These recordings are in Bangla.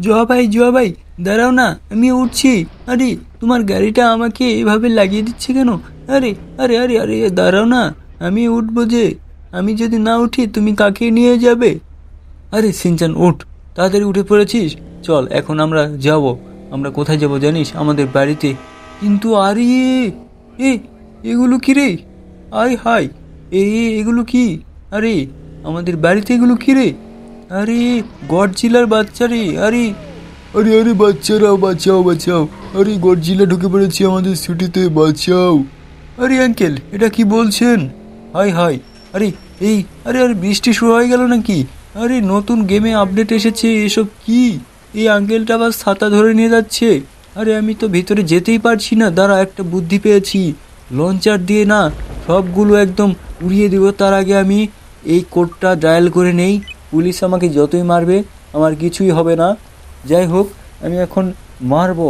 জুয়া ভাই দাঁড়াও না, আমি উঠছি। আরে তোমার গাড়িটা আমাকে এভাবে লাগিয়ে দিচ্ছে কেন? আরে আরে আরে আরে দাঁড়াও না, আমি উঠবো যে। আমি যদি না উঠি তুমি কাকে নিয়ে যাবে? আরে সিনচান উঠ, তাড়াতাড়ি উঠে পড়েছিস। চল এখন আমরা যাব। আমরা কোথায় যাব জানিস? আমাদের বাড়িতে। কিন্তু আরে এ এগুলো কি রে? আয় হায়, এগুলো কি? আরে আমাদের বাড়িতে এগুলো কি রে? আরে গডজিলার বাচ্চা রে। আরে আরে আরে বাচ্চারা বাঁচাও বাঁচাও, আরে গডজিলা ঢুকে পড়েছে আমাদের ছুটিতে, বাঁচাও। আরে আঙ্কেল এটা কি বলছেন? হাই হাই, আরে এই আরে আরে বৃষ্টি শুরু হয়ে গেল নাকি? আরে নতুন গেমে আপডেট এসেছে, এসব কি? এই আঙ্কেলটা আবার ছাতা ধরে নিয়ে যাচ্ছে। আরে আমি তো ভিতরে যেতেই পারছি না। দাঁড়া, একটা বুদ্ধি পেয়েছি। লঞ্চার দিয়ে না সবগুলো একদম উড়িয়ে দিব। তার আগে আমি এই কোডটা ডায়াল করে নেই। পুলিশ আমাকে যতই মারবে আমার কিছুই হবে না। যাই হোক, আমি এখন মারবো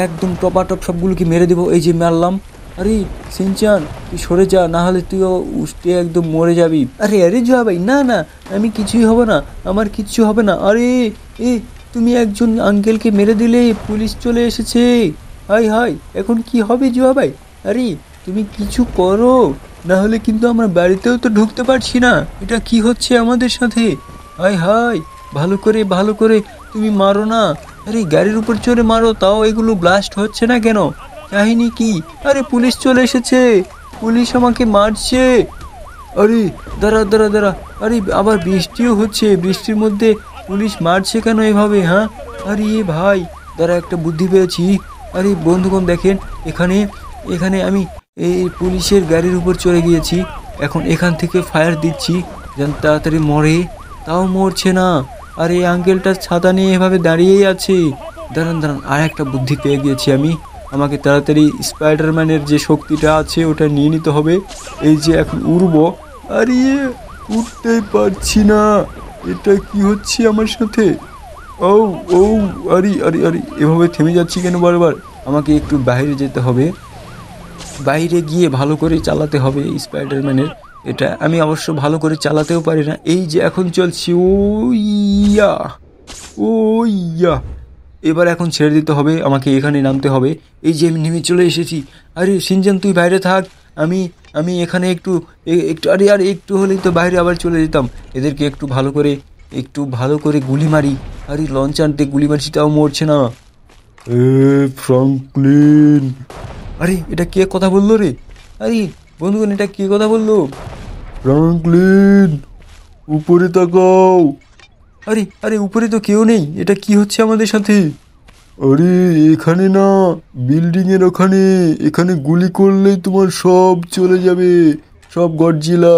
একদম টপাটপ, সবগুলোকে মেরে দেবো। এই যে মারলাম। আরে সিনচান তুই সরে যা, না হলে তুইও উষ্টে একদম মরে যাবি। আরে আরে জুয়া ভাই, না না, আমি কিছুই হবে না, আমার কিচ্ছু হবে না। আরে এ তুমি একজন আঙ্কেলকে মেরে দিলে, পুলিশ চলে এসেছে। হাই হাই, এখন কি হবে জুয়া ভাই? আরে তুমি কিছু করো, না হলে কিন্তু আমরা বাড়িতেও তো ঢুকতে পারছি না। এটা কি হচ্ছে আমাদের সাথে? হাই হাই, ভালো করে তুমি মারো না। আরে গাড়ির উপর চড়ে মারো, তাও এগুলো ব্লাস্ট হচ্ছে না কেন? কাহিনী কি? আরে পুলিশ চলে এসেছে, পুলিশ আমাকে মারছে। আরে দাঁড়া দাঁড়া দাঁড়া, আরে আবার বৃষ্টিও হচ্ছে, বৃষ্টির মধ্যে পুলিশ মারছে কেন এভাবে? হ্যাঁ আরে ভাই দাঁড়া, একটা বুদ্ধি পেয়েছি। আরে বন্ধুগণ দেখেন, এখানে এখানে আমি এই পুলিশের গাড়ির উপর চড়ে গিয়েছি। এখন এখান থেকে ফায়ার দিচ্ছি যেন তাড়াতাড়ি মরে, তাও মরছে না। আর এই আঙ্কেলটা ছাতা নিয়ে এভাবে দাঁড়িয়েই আছে। দাঁড়ান দাঁড়ান, আর একটা বুদ্ধি পেয়ে গিয়েছি আমি। আমাকে তাড়াতাড়ি স্পাইডারম্যানের যে শক্তিটা আছে ওটা নিয়ে নিতে হবে। এই যে এখন উড়বো। আরে উঠতেই পারছি না, এটা কি হচ্ছে আমার সাথে? ও ও আরে আরে আরে, এভাবে থেমে যাচ্ছি কেন বারবার? আমাকে একটু বাইরে যেতে হবে, বাইরে গিয়ে ভালো করে চালাতে হবে স্পাইডারম্যানের। এটা আমি অবশ্য ভালো করে চালাতেও পারি না। এই যে এখন চলছি, ও ইয়া, ও ইয়া। এবার এখন ছেড়ে দিতে হবে, আমাকে এখানে নামতে হবে। এই যে আমি নেমে চলে এসেছি। আরে সিনজান তুই বাইরে থাক, আমি আমি এখানে একটু একটু আরে আর একটু হলেই তো বাইরে আবার চলে যেতাম। এদেরকে একটু ভালো করে গুলি মারি। আরে লঞ্চার দিয়ে গুলি মারছি, তাও মরছে না। এ ফ্রাঙ্কলিন, আরে এটা কে কথা বললো রে? আরে বন্ধুগণ, এটা কে কথা বললো? ফ্রাঙ্কলিন উপরে তাকাও। আরে আরে উপরে তো কেউ নেই, এটা কি হচ্ছে আমাদের সাথে? আরে এখানে না, বিল্ডিং এর ওখানে। এখানে গুলি করলেই তোমার সব চলে যাবে, সব গডজিলা।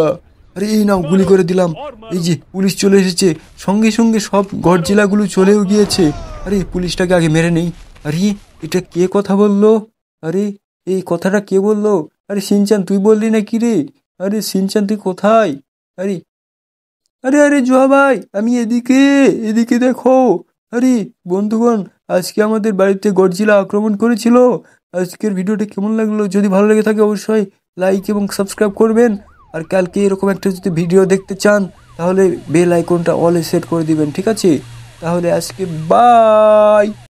আরে এই নাও, গুলি করে দিলাম। এই যে পুলিশ চলে এসেছে, সঙ্গে সঙ্গে সব গডজিলাগুলো চলেও গিয়েছে। আরে পুলিশটাকে আগে মেরে নেই। আরে এটা কে কথা বললো? আরে এই কথাটা কে বললো? আরে সিনচান তুই বললি না কি রে? আরে সিনচান তুই কোথায়? আরে আরে আরে জুয়া ভাই, আমি এদিকে, এদিকে দেখো। আরে বন্ধুগণ, আজকে আমাদের বাড়িতে গডজিলা আক্রমণ করেছিল। আজকের ভিডিওটা কেমন লাগলো? যদি ভালো লেগে থাকে অবশ্যই লাইক এবং সাবস্ক্রাইব করবেন। আর কালকে এরকম একটা যদি ভিডিও দেখতে চান তাহলে বেল আইকনটা অলে সেট করে দিবেন, ঠিক আছে? তাহলে আজকে বাই।